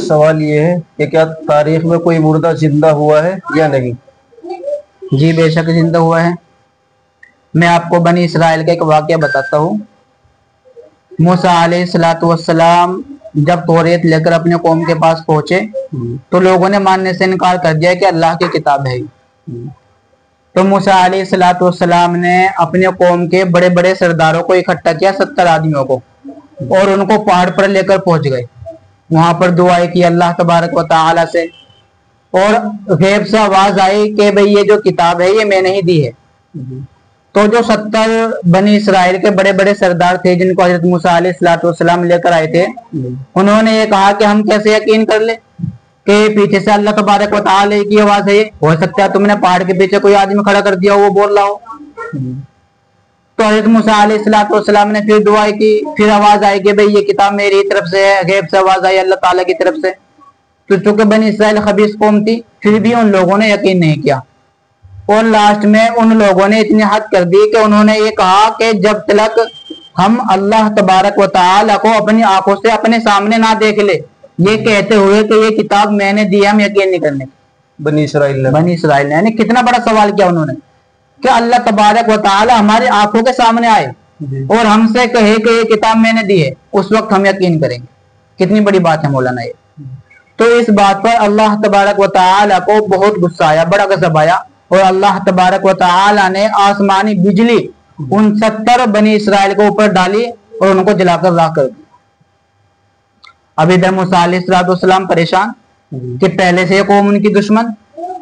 سوال یہ ہے کہ کیا تاریخ میں کوئی مردہ زندہ ہوا ہے یا نہیں؟ جی بے شک زندہ ہوا ہے۔ میں آپ کو بنی اسرائیل کا ایک واقعہ بتاتا ہوں۔ موسیٰ علیہ السلام جب توریت لے کر اپنے قوم کے پاس پہنچے تو لوگوں نے ماننے سے انکار کر دیا کہ اللہ کی کتاب ہے۔ تو موسیٰ علیہ السلام نے اپنے قوم کے بڑے بڑے سرداروں کو اکٹھا کیا، 70 آدمیوں کو، اور ان کو پہاڑ پر لے کر پہنچ گئے۔ وہاں پر دعائیں کی اللہ تبارک و تعالی سے، اور غیب سے آواز آئی کہ بھئی یہ جو کتاب ہے یہ میں نے ہی دی ہے۔ تو جو 70 بنی اسرائیل کے بڑے بڑے سردار تھے جن کو حضرت موسیٰ علیہ السلام لے کر آئے تھے، انہوں نے یہ کہا کہ ہم کیسے یقین کر لیں کہ پیچھے سے اللہ تبارک و تعالی کی آواز ہے؟ یہ ہو سکتا ہے تم نے پہاڑ کے پیچھے کوئی آدمی کھڑا کر دیا ہو، وہ بول رہا ہو۔ تو حضرت موسیٰ علیہ السلام نے پھر دعا کی، پھر آواز آئی کہ بھئی یہ کتاب میری طرف سے ہے، غیب سے آواز آئی اللہ تعالیٰ کی طرف سے۔ تو چونکہ بنی اسرائیل خبیث قوم تھی، پھر بھی ان لوگوں نے یقین نہیں کیا، اور لاسٹ میں ان لوگوں نے اتنی حد کر دی کہ انہوں نے یہ کہا کہ جب تک ہم اللہ تبارک و تعالیٰ کو اپنی آنکھوں سے اپنے سامنے نہ دیکھ لے، یہ کہتے ہوئے کہ یہ کتاب میں نے دی، ہم یقین نہیں کرنے۔ بنی اسرائیل نے یعنی کتنا بڑا سوال کیا انہوں نے کہ اللہ تبارک و تعالی ہماری آنکھوں کے سامنے آئے اور ہم سے کہے کہ یہ کتاب میں نے دی ہے، اس وقت ہم یقین کریں گے۔ کتنی بڑی بات ہے مولانا یہ۔ تو اس بات پر اللہ تبارک و تعالی کو بہت غصہ آیا، بڑا غضب آیا، اور اللہ تبارک و تعالی نے آسمانی بجلی ان 70 بنی اسرائیل کو اوپر ڈالی اور ان کو جلا کر راکھ کر دی۔ اب ادھر موسیٰ علیہ السلام پریشان کہ پہلے سے قوم ان کی دشمن،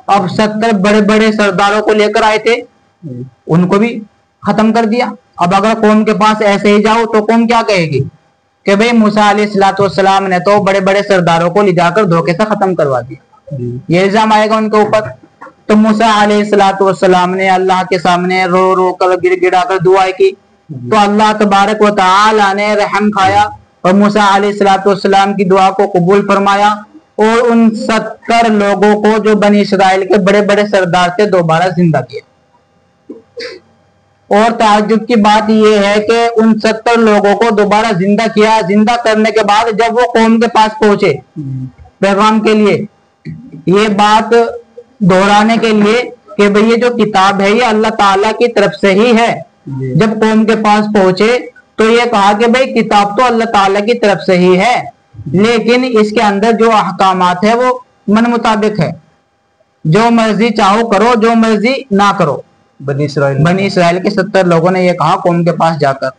اب 70 بڑے بڑے سرداروں کو لے کر آئے تھے، ان کو بھی ختم کر دیا۔ اب اگر قوم کے پاس ایسے ہی جاؤ تو قوم کیا کہے گی کہ بھئی موسیٰ علیہ السلام نے تو بڑے بڑے سرداروں کو لے جا کر دھوکے سے ختم کروا دیا، یہ الزام آئے گا ان کے اوپر۔ تو موسیٰ علیہ السلام نے اللہ کے سامنے رو رو کر گر گڑا کر دعائیں کی، تو اللہ تبارک و تعالی نے رحم کھایا اور موسیٰ علیہ السلام کی دعا کو قبول فرمایا، اور ان 70 لوگوں کو جو بنی اسرائیل کے بڑے بڑے سردار تھے دوبارہ زندہ کیا۔ اور تعجب کی بات یہ ہے کہ ان 70 لوگوں کو دوبارہ زندہ کیا، زندہ کرنے کے بعد جب وہ قوم کے پاس پہنچے پیغام کے لیے، یہ بات دہرانے کے لیے کہ بھئی یہ جو کتاب ہے یہ اللہ تعالیٰ کی طرف سے ہی ہے، جب قوم کے پاس پہنچے تو یہ کہا کہ بھئی کتاب تو اللہ تعالیٰ کی طرف سے ہی ہے، لیکن اس کے اندر جو احکامات ہے وہ من مطابق ہے، جو مرضی چاہو کرو، جو مرضی نہ کرو۔ بنی اسرائیل کے 70 لوگوں نے یہ کہا قوم کے پاس جا کر۔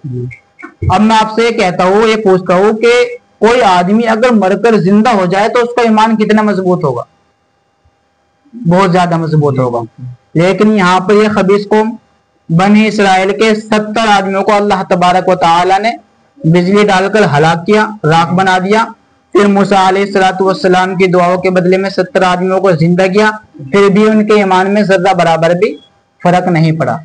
اب میں آپ سے یہ کہتا ہوں، یہ پوچھتا ہوں کہ کوئی آدمی اگر مر کر زندہ ہو جائے تو اس کا ایمان کتنا مضبوط ہوگا؟ بہت زیادہ مضبوط ہوگا۔ لیکن یہاں پر یہ خبیث قوم بنی اسرائیل کے 70 آدمیوں کو اللہ تبارک و تعالی نے بجلی ڈال کر ہلاک کیا، راکھ بنا دیا۔ پھر موسیٰ علیہ السلام کی دعاؤں کے بدلے میں 70 آدمیوں کو زندہ کیا، پھر بھی ان کے ایمان میں ذرہ برابر بھی فرق نہیں پڑا۔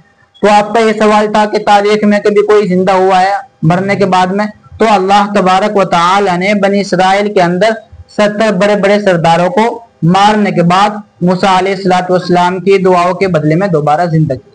تو آپ کا یہ سوال تھا کہ تاریخ میں کبھی کوئی زندہ ہوا ہے مرنے کے بعد میں؟ تو اللہ تبارک و تعالی نے بنی اسرائیل کے اندر 70 بڑے بڑے سرداروں کو مارنے کے بعد موسیٰ علیہ السلام کی دعاؤں کے بدلے میں دوبارہ زندہ کیا۔